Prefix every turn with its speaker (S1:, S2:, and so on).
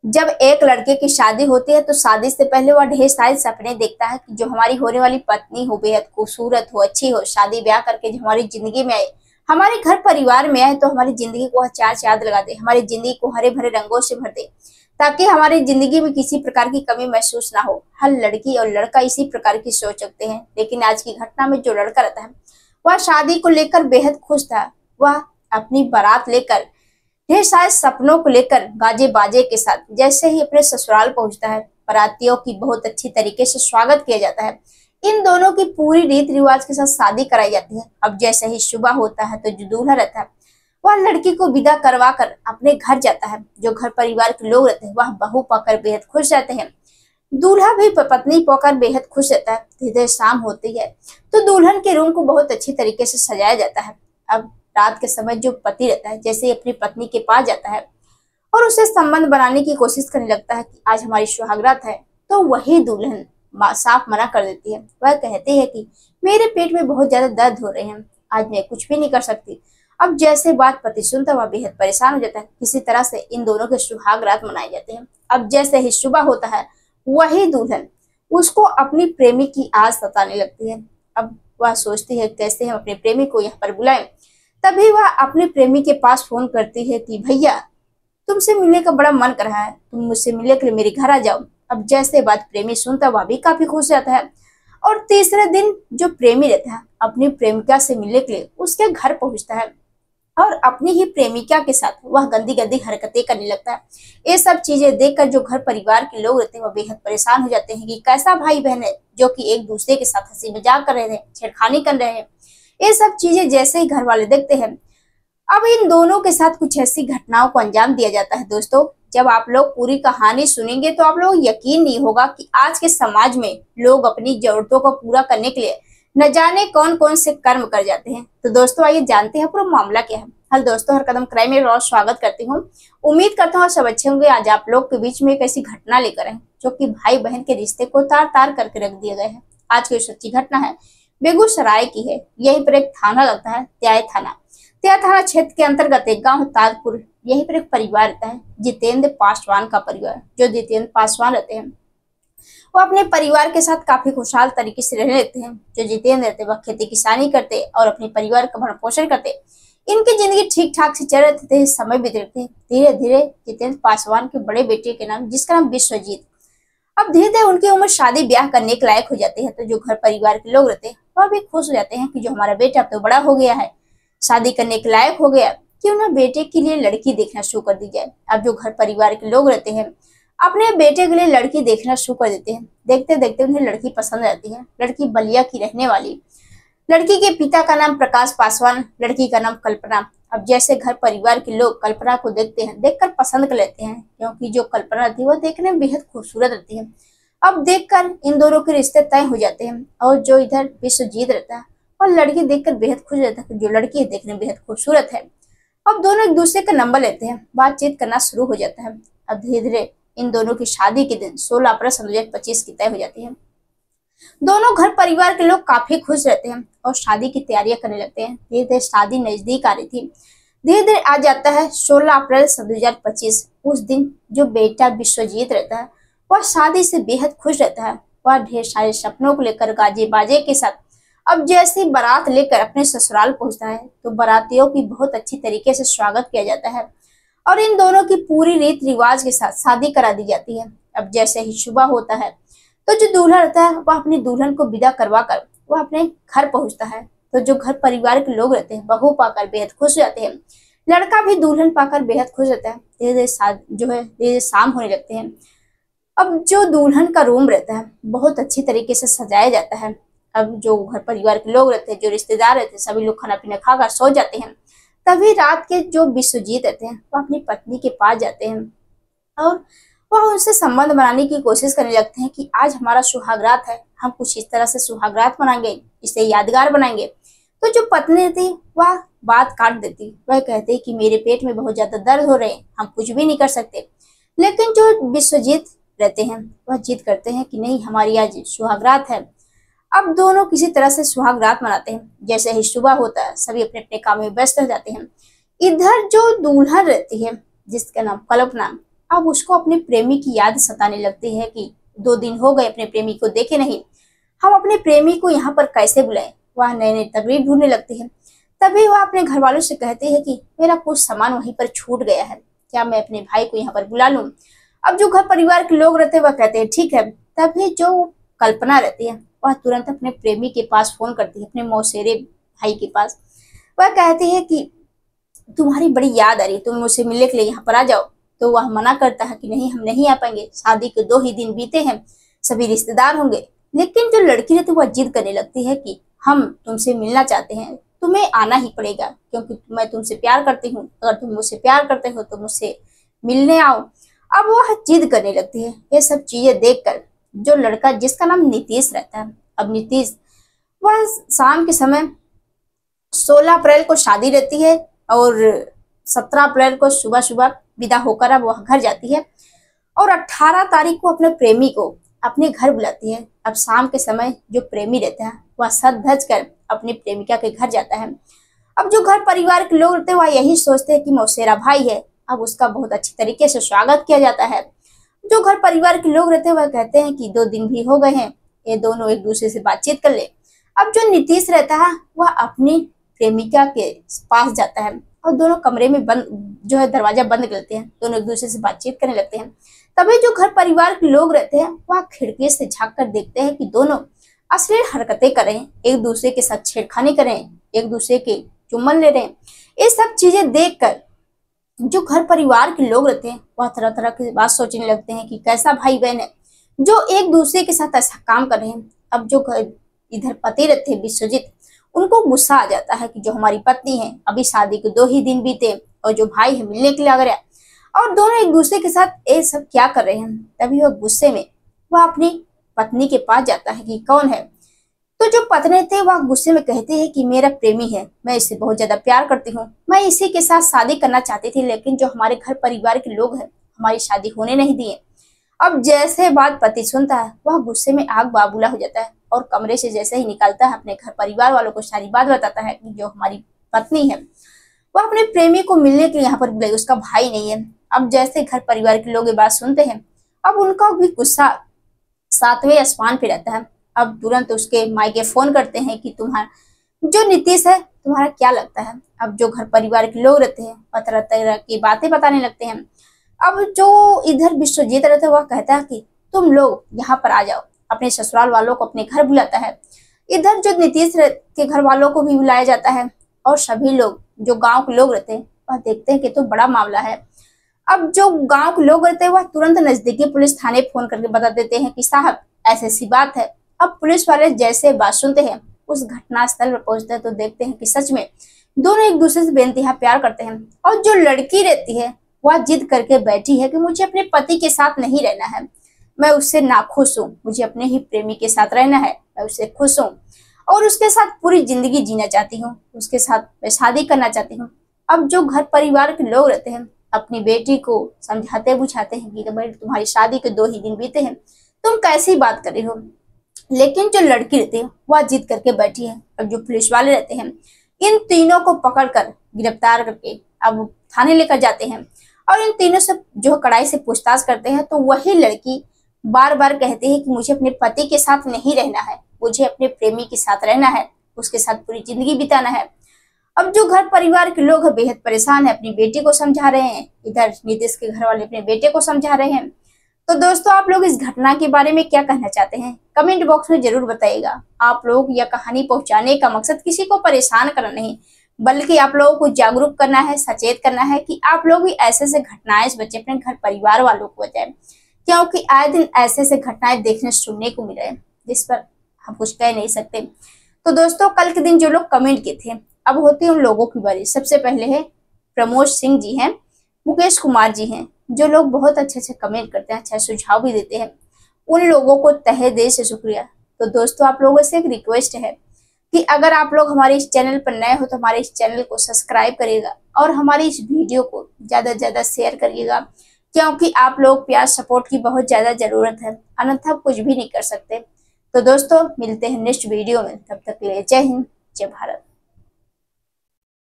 S1: जब एक लड़के की शादी होती है तो शादी से पहले वह ढेर सारे सपने देखता है कि जो हमारी होने वाली पत्नी हो, बेहद खूबसूरत हो, अच्छी हो, शादी ब्याह करके जो हमारी जिंदगी में आए, हमारे घर परिवार में आए तो हमारी जिंदगी को चार चांद लगा दे, हमारी जिंदगी को हरे भरे रंगों से भर दे, ताकि हमारी जिंदगी में किसी प्रकार की कमी महसूस ना हो। हर लड़की और लड़का इसी प्रकार की सोच रखते हैं, लेकिन आज की घटना में जो लड़का रहता है वह शादी को लेकर बेहद खुश था। वह अपनी बारात लेकर, ढेर सारे सपनों को लेकर, गाजे बाजे के साथ जैसे ही अपने ससुराल पहुंचता है, बारातियों की बहुत अच्छी तरीके से स्वागत किया जाता है। इन दोनों की पूरी रीत रिवाज के साथ शादी कराई जाती है। अब जैसे ही सुबह होता है तो जो दूल्हा रहता है वह लड़की को विदा करवा कर अपने घर जाता है। जो घर परिवार के लोग रहते हैं वह बहू पाकर बेहद खुश रहते हैं, दूल्हा भी पत्नी पाकर बेहद खुश रहता है। धीरे शाम होती है तो दुल्हन के रूम को बहुत अच्छी तरीके से सजाया जाता है। अब रात के समय जो पति रहता है जैसे ही अपनी पत्नी के पास जाता है और उसे संबंध बनाने की कोशिश करने लगता है कि आज हमारी सुहागरात है, तो वही दुल्हन साफ मना कर देती है। वह कहती है कि मेरे पेट में बहुत ज्यादा दर्द हो रहे हैं, आज मैं कुछ भी नहीं कर सकती। अब जैसे बात पति सुनता वह बेहद परेशान हो जाता है। किसी तरह से इन दोनों के सुहागरात मनाए जाते हैं। अब जैसे ही सुबह होता है वही दुल्हन उसको अपनी प्रेमी की आस सताने लगती है। अब वह सोचती है कैसे हम अपने प्रेमी को यहाँ पर बुलाएं। तभी वह अपने प्रेमी के पास फोन करती है कि भैया, तुमसे मिलने का बड़ा मन कर रहा है, तुम मुझसे मिलने के लिए मेरे घर आ जाओ। अब जैसे बात प्रेमी सुनता वह भी काफी खुश रहता है और तीसरे दिन जो प्रेमी रहता है अपनी प्रेमिका से मिलने के लिए उसके घर पहुंचता है और अपनी ही प्रेमिका के साथ वह गंदी गंदी हरकतें करने लगता है। ये सब चीजें देखकर जो घर परिवार के लोग रहते हैं वह बेहद परेशान हो जाते हैं कि कैसा भाई बहन है जो कि एक दूसरे के साथ हंसी मजाक कर रहे थे, छेड़खानी कर रहे हैं। ये सब चीजें जैसे ही घर वाले देखते हैं, अब इन दोनों के साथ कुछ ऐसी घटनाओं को अंजाम दिया जाता है। दोस्तों, जब आप लोग पूरी कहानी सुनेंगे तो आप लोग यकीन नहीं होगा कि आज के समाज में लोग अपनी जरूरतों को पूरा करने के लिए न जाने कौन कौन से कर्म कर जाते हैं। तो दोस्तों आइए जानते हैं पूरा मामला क्या है। हेलो दोस्तों, हर कदम क्राइम में बहुत स्वागत करती हूँ। उम्मीद करता हूँ सब अच्छे होंगे। आज आप लोग के बीच में एक ऐसी घटना लेकर आए जो कि भाई बहन के रिश्ते को तार तार करके रख दिया गया है। आज की सच्ची घटना है बेगूसराय की है। यहीं पर एक थाना लगता है, त्याय थाना। त्याय थाना क्षेत्र के अंतर्गत एक गाँव ताजपुर, यहीं पर एक परिवार रहता है, जितेंद्र पासवान का परिवार। जो जितेंद्र पासवान रहते हैं वो अपने परिवार के साथ काफी खुशहाल तरीके से रहने लगते हैं। जो जितेंद्र रहते वह खेती किसानी करते और अपने परिवार का भरण पोषण करते। इनकी जिंदगी ठीक ठाक से चल रही थी, समय बीत रहे थे। धीरे धीरे जितेंद्र पासवान के बड़े बेटे के नाम, जिसका नाम विश्वजीत, अब धीरे धीरे उनकी उम्र शादी ब्याह करने के लायक हो जाती है। तो जो घर परिवार के लोग रहते हैं वह भी खुश हो जाते हैं कि जो हमारा बेटा अब तो बड़ा हो गया है, शादी करने के लायक हो गया, क्यों ना बेटे के लिए लड़की देखना शुरू कर दी जाए। अब जो घर परिवार के लोग रहते हैं अपने बेटे के लिए लड़की देखना शुरू कर देते हैं। देखते देखते उन्हें लड़की पसंद आती है। लड़की बलिया की रहने वाली, लड़की के पिता का नाम प्रकाश पासवान, लड़की का नाम कल्पना। अब जैसे घर परिवार के लोग कल्पना को देखते हैं, देखकर पसंद कर लेते हैं, क्योंकि जो कल्पना थी वह देखने में बेहद खूबसूरत रहती है। अब देखकर इन दोनों के रिश्ते तय हो जाते हैं। और जो इधर विश्वजीत रहता है और लड़की देखकर बेहद खुश रहता है, जो लड़की है देखने में बेहद खूबसूरत है। अब दोनों एक दूसरे का नंबर लेते हैं, बातचीत करना शुरू हो जाता है। अब धीरे धीरे इन दोनों की शादी के दिन 16 अप्रैल 2025 की तय हो जाती है। दोनों घर परिवार के लोग काफी खुश रहते हैं और शादी की तैयारियां करने लगते हैं। धीरे धीरे शादी नजदीक आ रही थी। धीरे धीरे आ जाता है 16 अप्रैल 2025। उस दिन जो बेटा विश्वजीत रहता है वह शादी से बेहद खुश रहता है। वह ढेर सारे सपनों को लेकर गाजे बाजे के साथ अब जैसे बारात लेकर अपने ससुराल पहुंचता है तो बारातियों की बहुत अच्छी तरीके से स्वागत किया जाता है और इन दोनों की पूरी रीत रिवाज के साथ शादी करा दी जाती है। अब जैसे ही सुबह होता है तो जो दूल्हा रहता है वह अपनी दुल्हन को विदा करवा कर वह अपने घर पहुंचता है। तो जो घर परिवार के लोग रहते हैं बहू पाकर बेहद खुश रहते हैं, लड़का भी दुल्हन पाकर बेहद खुश रहता है। धीरे धीरे जो है धीरे शाम होने लगते हैं। अब जो दुल्हन का रूम रहता है बहुत अच्छी तरीके से सजाया जाता है। अब जो घर परिवार के लोग रहते हैं, जो रिश्तेदार रहते हैं, सभी लोग खाना पीना खाकर सो जाते हैं। तभी रात के जो विश्वजीत रहते हैं वह अपनी पत्नी के पास जाते हैं और वह उनसे संबंध बनाने की कोशिश करने लगते हैं कि आज हमारा सुहागरात है, हम कुछ इस तरह से सुहागरात मनाएंगे, इसे यादगार बनाएंगे। तो जो पत्नी थी वह बात काट देती। वह कहती कि मेरे पेट में बहुत ज्यादा दर्द हो रहे हैं, हम कुछ भी नहीं कर सकते। लेकिन जो विश्वजीत रहते हैं वह जिद करते हैं कि नहीं, हमारी आज सुहागरात है। अब दोनों किसी तरह से सुहागरात मनाते हैं। जैसे ही सुबह होता है सभी अपने अपने काम में व्यस्त हो जाते हैं। इधर जो दुल्हन रहती है जिसका नाम कल्पना, अब उसको अपने प्रेमी की याद सताने लगती है कि 2 दिन हो गए अपने प्रेमी को देखे नहीं, हम अपने प्रेमी को यहाँ पर कैसे बुलाएं। वह नए नए तरकीब ढूंढने लगती है। तभी वह अपने घर वालों से कहती है कि मेरा कुछ सामान वहीं पर छूट गया है, क्या मैं अपने भाई को यहाँ पर बुला लूं। अब जो घर परिवार के लोग रहते हैं वह कहते हैं ठीक है। तभी जो कल्पना रहती है वह तुरंत अपने प्रेमी के पास फोन करती है, अपने मौसेरे भाई के पास। वह कहती है कि तुम्हारी बड़ी याद आ रही है, तुम मुझसे मिलने के लिए यहाँ पर आ जाओ। तो वह मना करता है कि नहीं, हम नहीं आ पाएंगे, शादी के 2 ही दिन बीते हैं, सभी रिश्तेदार होंगे। लेकिन जो लड़की रहती है वह जिद करने लगती है कि हम तुमसे मिलना चाहते हैं, तुम्हें आना ही पड़ेगा, क्योंकि मैं तुमसे प्यार करती हूँ, अगर तुम मुझसे प्यार करते हो तो मुझसे मिलने आओ। अब वह जिद करने लगती है। ये सब चीजें देखकर जो लड़का, जिसका नाम नीतीश रहता है, अब नीतीश, वह शाम के समय 16 अप्रैल को शादी रहती है और 17 अप्रैल को सुबह सुबह विदा होकर अब वह घर जाती है और 18 तारीख को अपने प्रेमी को अपने घर बुलाती है। अब शाम के समय जो प्रेमी रहता है वह सज धज कर अपनी प्रेमिका के घर जाता है। अब जो घर परिवार के लोग रहते हैं वह यही सोचते हैं कि मौसेरा भाई है, अब उसका बहुत अच्छी तरीके से स्वागत किया जाता है। जो घर परिवार के लोग रहते हैं वह कहते हैं कि 2 दिन भी हो गए हैं, ये दोनों एक दूसरे से बातचीत कर ले। अब जो नीतीश रहता है वह अपनी प्रेमिका के पास जाता है और दोनों कमरे में बंद, जो है दरवाजा बंद कर लेते हैं, दोनों एक दूसरे से बातचीत करने लगते हैं। तभी जो घर परिवार के लोग रहते हैं वह खिड़की से झांक कर देखते हैं कि दोनों अश्लील हरकतें कर रहे हैं, एक दूसरे के साथ छेड़खानी कर रहे हैं, एक दूसरे के चुम्बन ले रहे हैं। ये सब चीजें देखकर जो घर परिवार के लोग रहते हैं वह तरह तरह की बात सोचने लगते हैं कि कैसा भाई बहन है जो एक दूसरे के साथ ऐसा काम कर रहे हैं। अब जो इधर पति रहते हैं विश्वजीत, उनको गुस्सा आ जाता है कि जो हमारी पत्नी है, अभी शादी के 2 ही दिन बीते और जो भाई है मिलने के लिए आ गया और दोनों एक दूसरे के साथ ये सब क्या कर रहे हैं। तभी वह गुस्से में वह अपनी पत्नी के पास जाता है कि कौन है। तो जो पत्नी थे वह गुस्से में कहते हैं कि मेरा प्रेमी है, मैं इससे बहुत ज्यादा प्यार करती हूँ, मैं इसी के साथ शादी करना चाहती थी, लेकिन जो हमारे घर परिवार के लोग हैं हमारी शादी होने नहीं दिए। अब जैसे बात पति सुनता है वह गुस्से में आग बाबूला हो जाता है और कमरे से जैसे ही निकलता है अपने घर परिवार वालों को सारी बात बताता है कि जो हमारी पत्नी है वह अपने प्रेमी को मिलने के लिए यहाँ पर बुलाई, उसका भाई नहीं है। अब जैसे घर परिवार के लोग ये बात सुनते हैं अब उनका भी गुस्सा 7वें आसमान पे रहता है। अब तुरंत उसके मायके फोन करते हैं कि तुम्हारा जो नीतीश है तुम्हारा क्या लगता है। अब जो घर परिवार के लोग रहते हैं वह तरह तरह की बातें बताने लगते हैं। अब जो इधर विश्वजीत रहता है वह कहता है कि तुम लोग यहाँ पर आ जाओ, अपने ससुराल वालों को अपने घर बुलाता है। इधर जो नीतीश के घर वालों को भी बुलाया जाता है और सभी लोग जो गांव के लोग रहते हैं वह देखते हैं कि तो बड़ा मामला है। अब जो गांव के लोग रहते हैं वह तुरंत नजदीकी पुलिस थाने फोन करके बता देते हैं कि साहब ऐसी सी बात है। अब पुलिस वाले जैसे बात सुनते हैं उस घटना स्थल पर पहुंचते हैं तो देखते हैं कि सच में दोनों एक दूसरे से बेइंतहा प्यार करते हैं। और जो लड़की रहती है वह जिद करके बैठी है कि मुझे अपने पति के साथ नहीं रहना है, मैं उससे नाखुश हूँ, मुझे अपने ही प्रेमी के साथ रहना है, मैं उससे खुश हूँ और उसके साथ पूरी जिंदगी जीना चाहती हूँ, उसके साथ मैं शादी करना चाहती हूँ। अब जो घर परिवार के लोग रहते हैं अपनी बेटी को समझाते बुझाते हैं कि भाई तुम्हारी शादी के 2 ही दिन बीते हैं, तुम कैसी बात कर रही हो। लेकिन जो लड़की रहती है वह जिद करके बैठी है। अब जो पुलिस वाले रहते हैं इन तीनों को पकड़कर गिरफ्तार करके अब थाने लेकर जाते हैं और इन तीनों से जो कड़ाई से पूछताछ करते हैं। तो वही लड़की बार बार कहती है कि मुझे अपने पति के साथ नहीं रहना है, मुझे अपने प्रेमी के साथ रहना है, उसके साथ पूरी जिंदगी बिताना है। अब जो घर परिवार के लोग बेहद परेशान है, अपनी बेटी को समझा रहे हैं, इधर नीतीश के घर वाले अपने बेटे को समझा रहे हैं। तो दोस्तों आप लोग इस घटना के बारे में क्या कहना चाहते हैं कमेंट बॉक्स में जरूर बताइएगा। आप लोग यह कहानी पहुंचाने का मकसद किसी को परेशान करना नहीं बल्कि आप लोगों को जागरूक करना है, सचेत करना है कि आप लोग भी ऐसे से घटनाएं बच्चे अपने घर परिवार वालों को बचाएं, क्योंकि आए दिन ऐसे से घटनाएं देखने सुनने को मिल रहे हैं जिस पर हम कुछ कह नहीं सकते। तो दोस्तों कल के दिन जो लोग कमेंट किए थे अब होती है उन लोगों की बारी। सबसे पहले है प्रमोद सिंह जी हैं, मुकेश कुमार जी हैं, जो लोग बहुत अच्छे अच्छे कमेंट करते हैं, अच्छा सुझाव भी देते हैं, उन लोगों को तहे दिल से शुक्रिया। तो दोस्तों आप लोगों से एक रिक्वेस्ट है कि अगर आप लोग हमारे इस चैनल पर नए हो तो हमारे इस चैनल को सब्सक्राइब करिएगा और हमारी इस वीडियो को ज्यादा से ज्यादा शेयर करिएगा, क्योंकि आप लोग प्यार सपोर्ट की बहुत ज्यादा जरूरत है, अन्यथा कुछ भी नहीं कर सकते। तो दोस्तों मिलते हैं नेक्स्ट वीडियो में, तब तक के लिए जय हिंद जय भारत।